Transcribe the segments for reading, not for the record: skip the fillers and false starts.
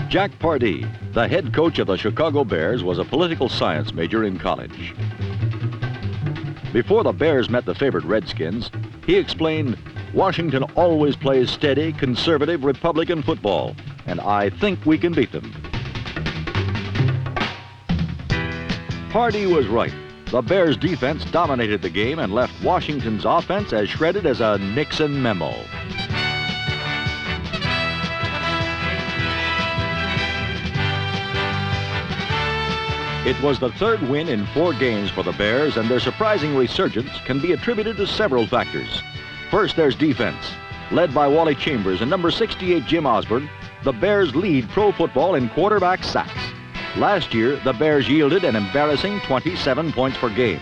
Jack Pardee, the head coach of the Chicago Bears, was a political science major in college. Before the Bears met the favored Redskins, he explained, "Washington always plays steady, conservative, Republican football, and I think we can beat them." Pardee was right. The Bears' defense dominated the game and left Washington's offense as shredded as a Nixon memo. It was the third win in 4 games for the Bears, and their surprising resurgence can be attributed to several factors. First, there's defense. Led by Wally Chambers and number 68 Jim Osborne, the Bears lead pro football in quarterback sacks. Last year, the Bears yielded an embarrassing 27 points per game.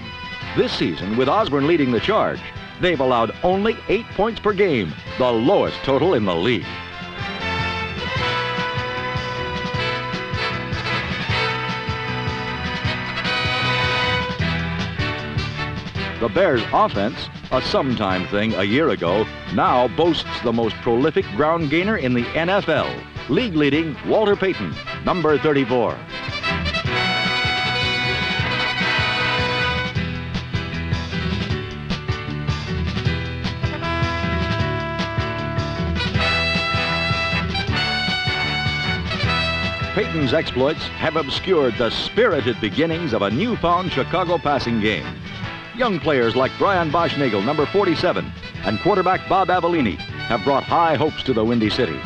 This season, with Osborne leading the charge, they've allowed only 8 points per game, the lowest total in the league. The Bears' offense, a sometime thing a year ago, now boasts the most prolific ground gainer in the NFL, league-leading Walter Payton, number 34. Payton's exploits have obscured the spirited beginnings of a newfound Chicago passing game. Young players like Brian Boschnagel, number 47, and quarterback Bob Avellini have brought high hopes to the Windy City.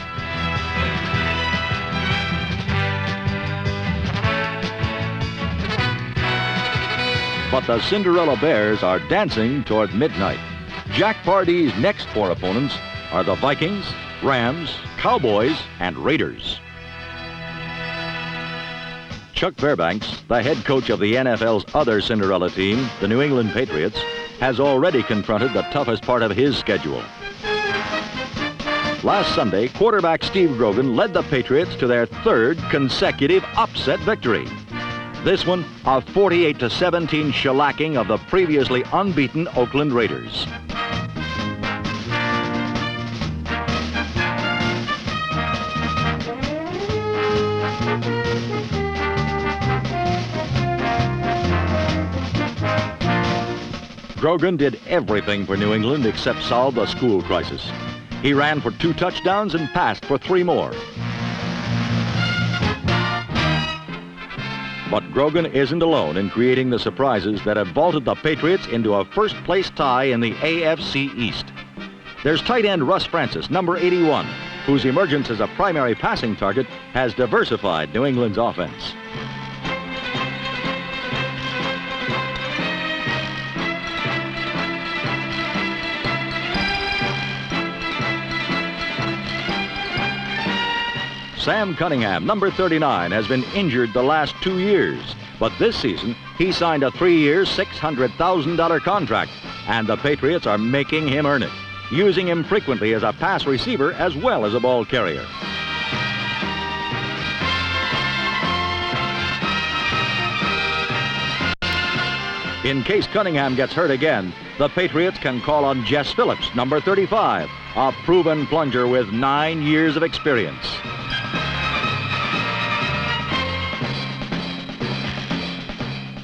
But the Cinderella Bears are dancing toward midnight. Jack Pardee's next 4 opponents are the Vikings, Rams, Cowboys, and Raiders. Chuck Fairbanks, the head coach of the NFL's other Cinderella team, the New England Patriots, has already confronted the toughest part of his schedule. Last Sunday, quarterback Steve Grogan led the Patriots to their 3rd consecutive upset victory. This one, a 48-17 shellacking of the previously unbeaten Oakland Raiders. Grogan did everything for New England except solve the school crisis. He ran for 2 touchdowns and passed for 3 more. But Grogan isn't alone in creating the surprises that have vaulted the Patriots into a first-place tie in the AFC East. There's tight end Russ Francis, number 81, whose emergence as a primary passing target has diversified New England's offense. Sam Cunningham, number 39, has been injured the last 2 years, but this season he signed a 3-year, $600,000 contract, and the Patriots are making him earn it, using him frequently as a pass receiver as well as a ball carrier. In case Cunningham gets hurt again, the Patriots can call on Jess Phillips, number 35, a proven plunger with 9 years of experience.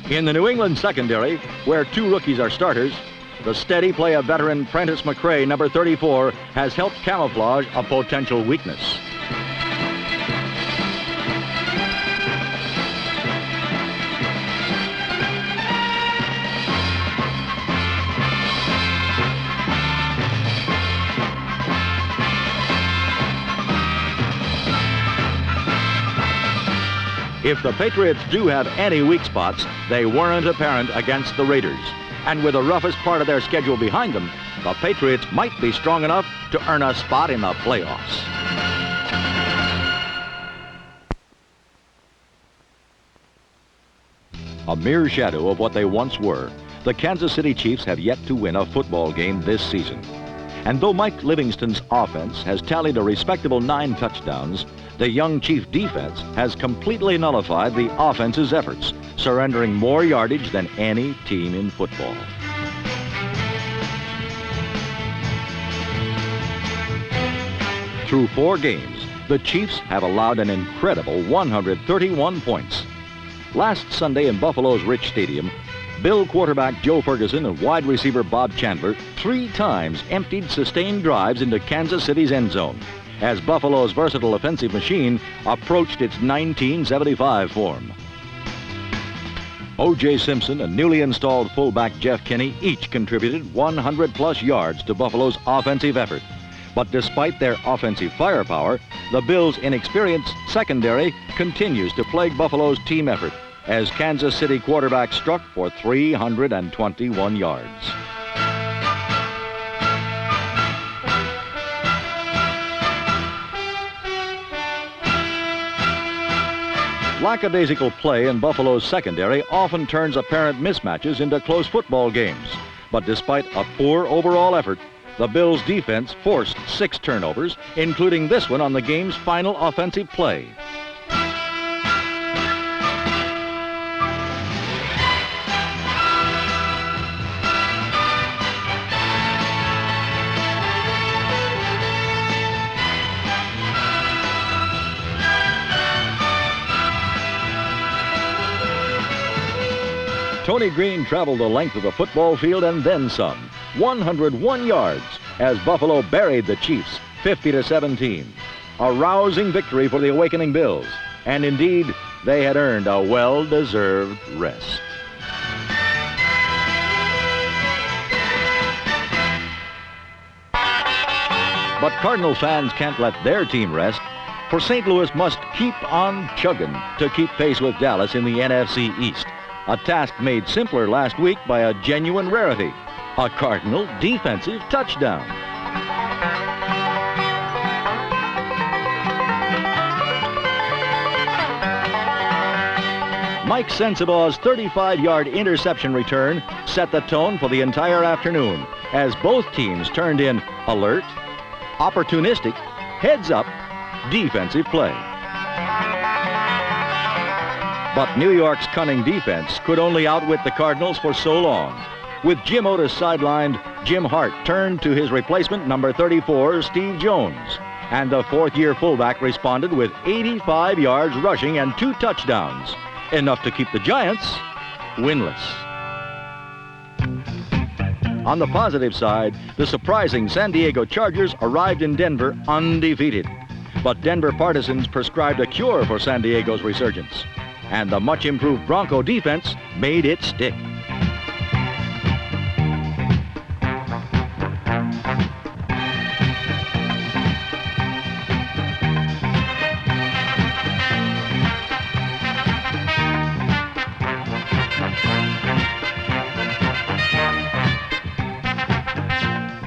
In the New England secondary, where 2 rookies are starters, the steady play of veteran Prentice McRae, number 34, has helped camouflage a potential weakness. If the Patriots do have any weak spots, they weren't apparent against the Raiders. And with the roughest part of their schedule behind them, the Patriots might be strong enough to earn a spot in the playoffs. A mere shadow of what they once were, the Kansas City Chiefs have yet to win a football game this season. And though Mike Livingston's offense has tallied a respectable 9 touchdowns, the young Chief defense has completely nullified the offense's efforts, surrendering more yardage than any team in football. Through 4 games, the Chiefs have allowed an incredible 131 points. Last Sunday in Buffalo's Rich Stadium, Bill quarterback Joe Ferguson and wide receiver Bob Chandler 3 times emptied sustained drives into Kansas City's end zone as Buffalo's versatile offensive machine approached its 1975 form. O.J. Simpson and newly installed fullback Jeff Kinney each contributed 100-plus yards to Buffalo's offensive effort. But despite their offensive firepower, the Bills' inexperienced secondary continues to plague Buffalo's team effort as Kansas City quarterback struck for 321 yards. Lackadaisical play in Buffalo's secondary often turns apparent mismatches into close football games. But despite a poor overall effort, the Bills' defense forced 6 turnovers, including this one on the game's final offensive play. Tony Green traveled the length of the football field and then some, 101 yards, as Buffalo buried the Chiefs 50-17. A rousing victory for the awakening Bills, and indeed, they had earned a well-deserved rest. But Cardinal fans can't let their team rest, for St. Louis must keep on chugging to keep pace with Dallas in the NFC East. A task made simpler last week by a genuine rarity, a Cardinal defensive touchdown. Mike Sensabaugh's 35-yard interception return set the tone for the entire afternoon as both teams turned in alert, opportunistic, heads-up defensive play. But New York's cunning defense could only outwit the Cardinals for so long. With Jim Otis sidelined, Jim Hart turned to his replacement, number 34, Steve Jones. And the fourth-year fullback responded with 85 yards rushing and 2 touchdowns, enough to keep the Giants winless. On the positive side, the surprising San Diego Chargers arrived in Denver undefeated. But Denver partisans prescribed a cure for San Diego's resurgence, and the much-improved Bronco defense made it stick.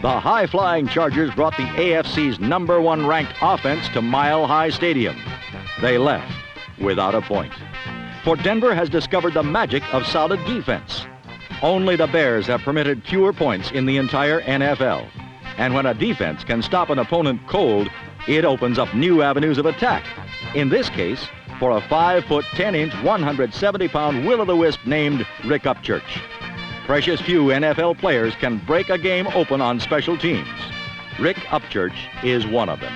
The high-flying Chargers brought the AFC's #1 ranked offense to Mile High Stadium. They left without a point. For Denver has discovered the magic of solid defense. Only the Bears have permitted fewer points in the entire NFL. And when a defense can stop an opponent cold, it opens up new avenues of attack. In this case, for a 5-foot, 10-inch, 170-pound will-o'-the-wisp named Rick Upchurch. Precious few NFL players can break a game open on special teams. Rick Upchurch is one of them.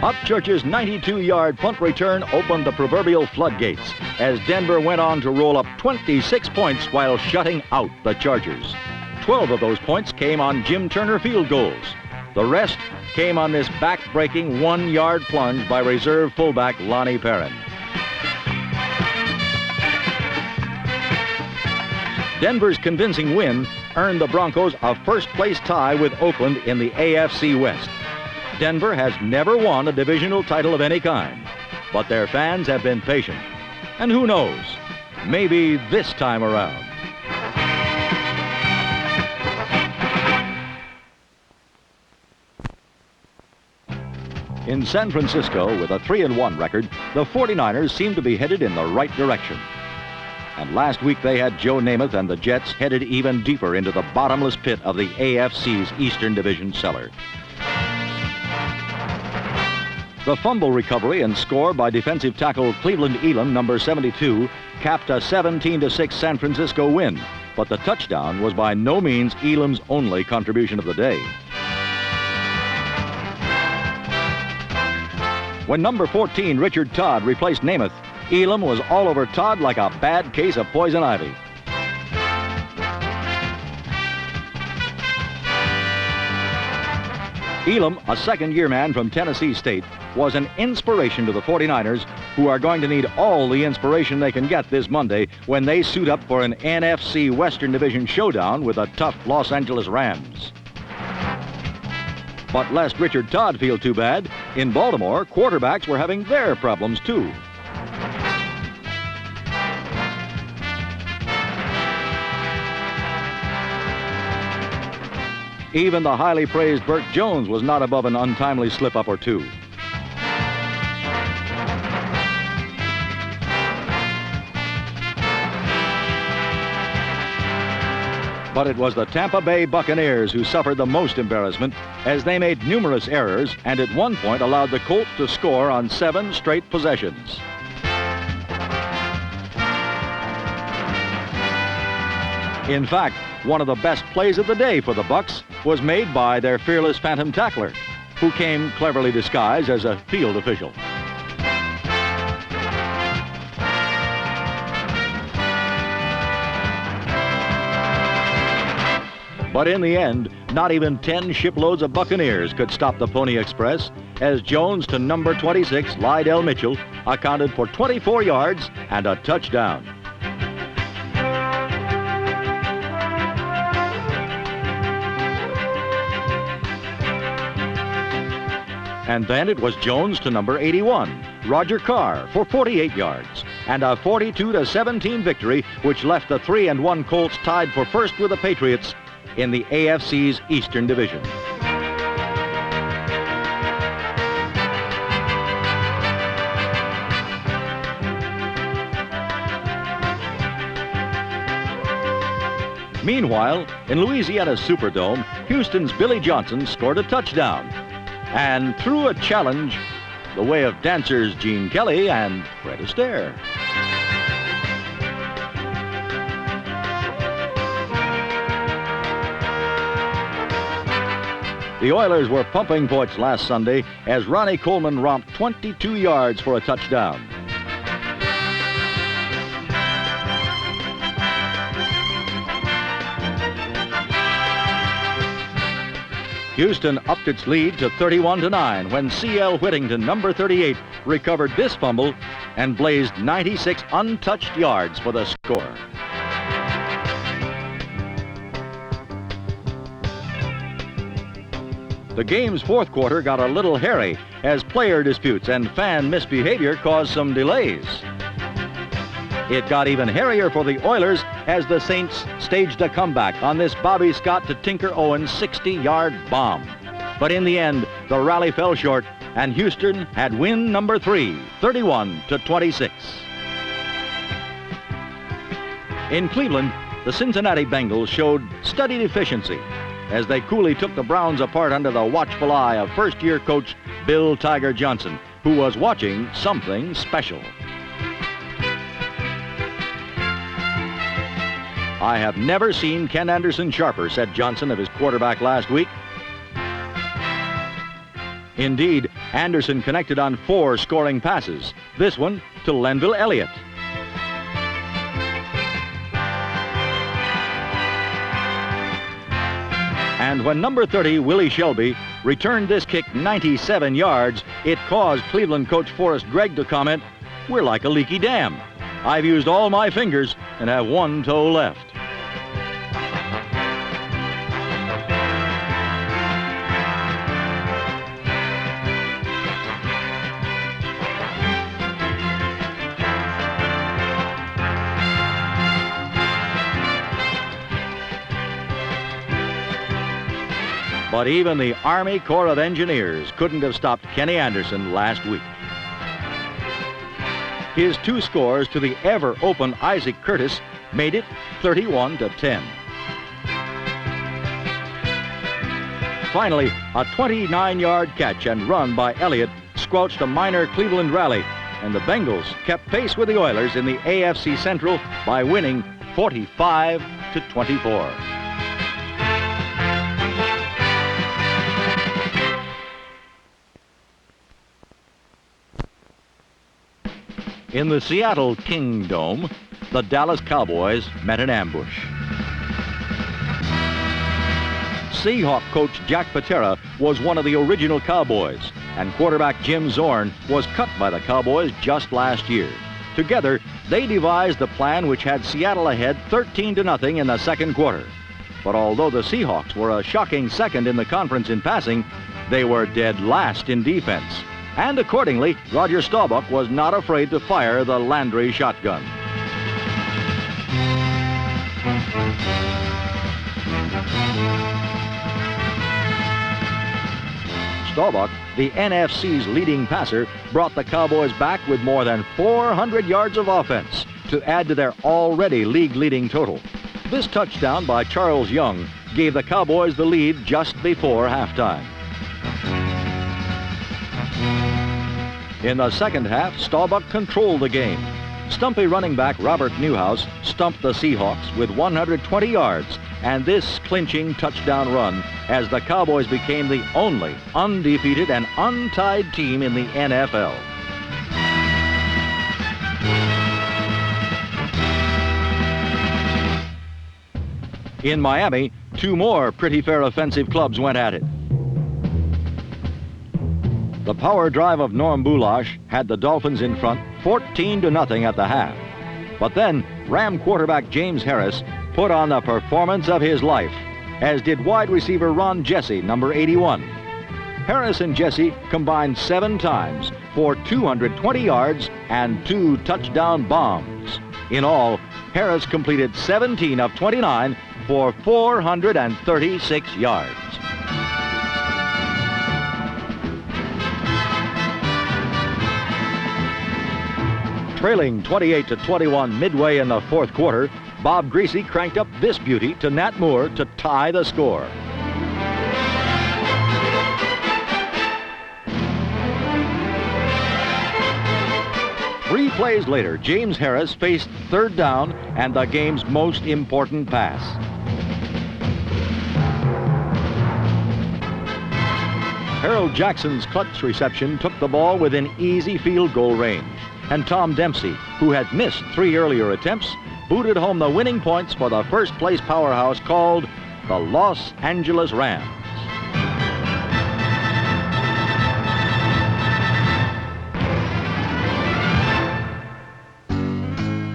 Upchurch's 92-yard punt return opened the proverbial floodgates as Denver went on to roll up 26 points while shutting out the Chargers. 12 of those points came on Jim Turner field goals. The rest came on this back-breaking 1-yard plunge by reserve fullback Lonnie Perrin. Denver's convincing win earned the Broncos a first-place tie with Oakland in the AFC West. Denver has never won a divisional title of any kind, but their fans have been patient. And who knows, maybe this time around. In San Francisco, with a 3-1 record, the 49ers seem to be headed in the right direction. And last week they had Joe Namath and the Jets headed even deeper into the bottomless pit of the AFC's Eastern Division cellar. The fumble recovery and score by defensive tackle Cleveland Elam, number 72, capped a 17-6 San Francisco win, but the touchdown was by no means Elam's only contribution of the day. When number 14, Richard Todd, replaced Namath, Elam was all over Todd like a bad case of poison ivy. Elam, a second-year man from Tennessee State, was an inspiration to the 49ers, who are going to need all the inspiration they can get this Monday when they suit up for an NFC Western Division showdown with the tough Los Angeles Rams. But lest Richard Todd feel too bad, in Baltimore, quarterbacks were having their problems too. Even the highly praised Burt Jones was not above an untimely slip-up or two. But it was the Tampa Bay Buccaneers who suffered the most embarrassment, as they made numerous errors and at one point allowed the Colts to score on 7 straight possessions. In fact, one of the best plays of the day for the Bucs was made by their fearless phantom tackler, who came cleverly disguised as a field official. But in the end, not even 10 shiploads of Buccaneers could stop the Pony Express, as Jones to number 26, Lydell Mitchell, accounted for 24 yards and a touchdown. And then it was Jones to number 81, Roger Carr, for 48 yards, and a 42-17 victory, which left the 3-1 Colts tied for first with the Patriots in the AFC's Eastern Division. Meanwhile, in Louisiana's Superdome, Houston's Billy Johnson scored a touchdown and threw a challenge the way of dancers Gene Kelly and Fred Astaire. The Oilers were pumping points last Sunday as Ronnie Coleman romped 22 yards for a touchdown. Houston upped its lead to 31-9 when C.L. Whittington, number 38, recovered this fumble and blazed 96 untouched yards for the score. The game's fourth quarter got a little hairy as player disputes and fan misbehavior caused some delays. It got even hairier for the Oilers as the Saints staged a comeback on this Bobby Scott to Tinker Owens 60-yard bomb. But in the end, the rally fell short, and Houston had win number 3, 31-26. In Cleveland, the Cincinnati Bengals showed studied efficiency as they coolly took the Browns apart under the watchful eye of first-year coach Bill Tiger Johnson, who was watching something special. "I have never seen Ken Anderson sharper," said Johnson of his quarterback last week. Indeed, Anderson connected on 4 scoring passes, this one to Lenville Elliott. And when number 30, Willie Shelby, returned this kick 97 yards, it caused Cleveland coach Forrest Gregg to comment, "We're like a leaky dam. I've used all my fingers and have 1 toe left." But even the Army Corps of Engineers couldn't have stopped Kenny Anderson last week. His 2 scores to the ever-open Isaac Curtis made it 31-10. Finally, a 29-yard catch and run by Elliott squelched a minor Cleveland rally, and the Bengals kept pace with the Oilers in the AFC Central by winning 45-24. In the Seattle Kingdome, the Dallas Cowboys met an ambush. Seahawk coach Jack Patera was one of the original Cowboys, and quarterback Jim Zorn was cut by the Cowboys just last year. Together, they devised the plan which had Seattle ahead 13-0 in the second quarter. But although the Seahawks were a shocking second in the conference in passing, they were dead last in defense. And accordingly, Roger Staubach was not afraid to fire the Landry shotgun. Staubach, the NFC's leading passer, brought the Cowboys back with more than 400 yards of offense to add to their already league-leading total. This touchdown by Charles Young gave the Cowboys the lead just before halftime. In the second half, Staubach controlled the game. Stumpy running back Robert Newhouse stumped the Seahawks with 120 yards and this clinching touchdown run as the Cowboys became the only undefeated and untied team in the NFL. In Miami, two more pretty fair offensive clubs went at it. The power drive of Norm Boulash had the Dolphins in front 14-0 at the half. But then Ram quarterback James Harris put on the performance of his life, as did wide receiver Ron Jesse, number 81. Harris and Jesse combined 7 times for 220 yards and 2 touchdown bombs. In all, Harris completed 17 of 29 for 436 yards. Trailing 28-21 midway in the fourth quarter, Bob Greasy cranked up this beauty to Nat Moore to tie the score. Three plays later, James Harris faced third down and the game's most important pass. Harold Jackson's clutch reception took the ball within easy field goal range, and Tom Dempsey, who had missed 3 earlier attempts, booted home the winning points for the first-place powerhouse called the Los Angeles Rams.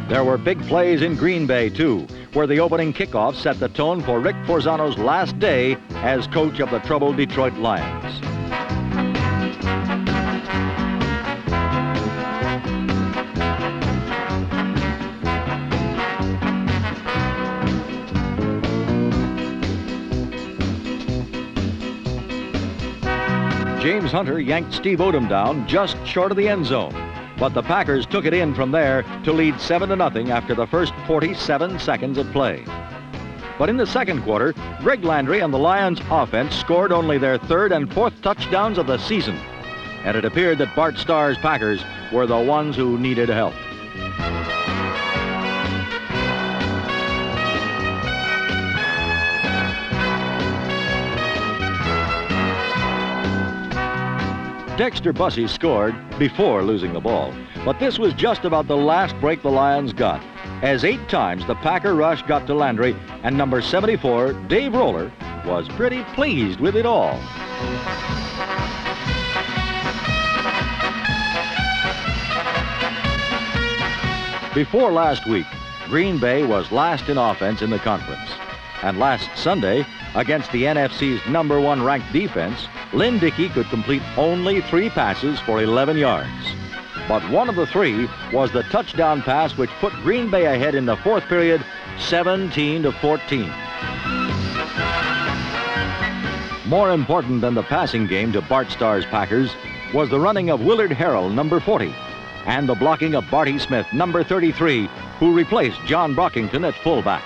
There were big plays in Green Bay, too, where the opening kickoff set the tone for Rick Forzano's last day as coach of the troubled Detroit Lions. James Hunter yanked Steve Odom down just short of the end zone, but the Packers took it in from there to lead 7-0 after the first 47 seconds of play. But in the second quarter, Greg Landry and the Lions offense scored only their 3rd and 4th touchdowns of the season, and it appeared that Bart Starr's Packers were the ones who needed help. Dexter Bussey scored before losing the ball, but this was just about the last break the Lions got, as 8 times the Packer rush got to Landry, and number 74, Dave Roller, was pretty pleased with it all. Before last week, Green Bay was last in offense in the conference, and last Sunday, against the NFC's number 1 ranked defense, Lynn Dickey could complete only 3 passes for 11 yards. But one of the 3 was the touchdown pass which put Green Bay ahead in the fourth period, 17-14. More important than the passing game to Bart Starr's Packers was the running of Willard Harrell, number 40, and the blocking of Barty Smith, number 33, who replaced John Brockington at fullback.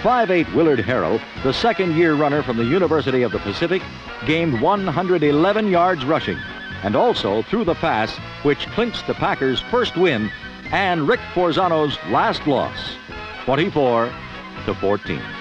5'8" Willard Harrell, the second-year runner from the University of the Pacific, gained 111 yards rushing and also threw the pass which clinched the Packers' first win and Rick Forzano's last loss, 24-14.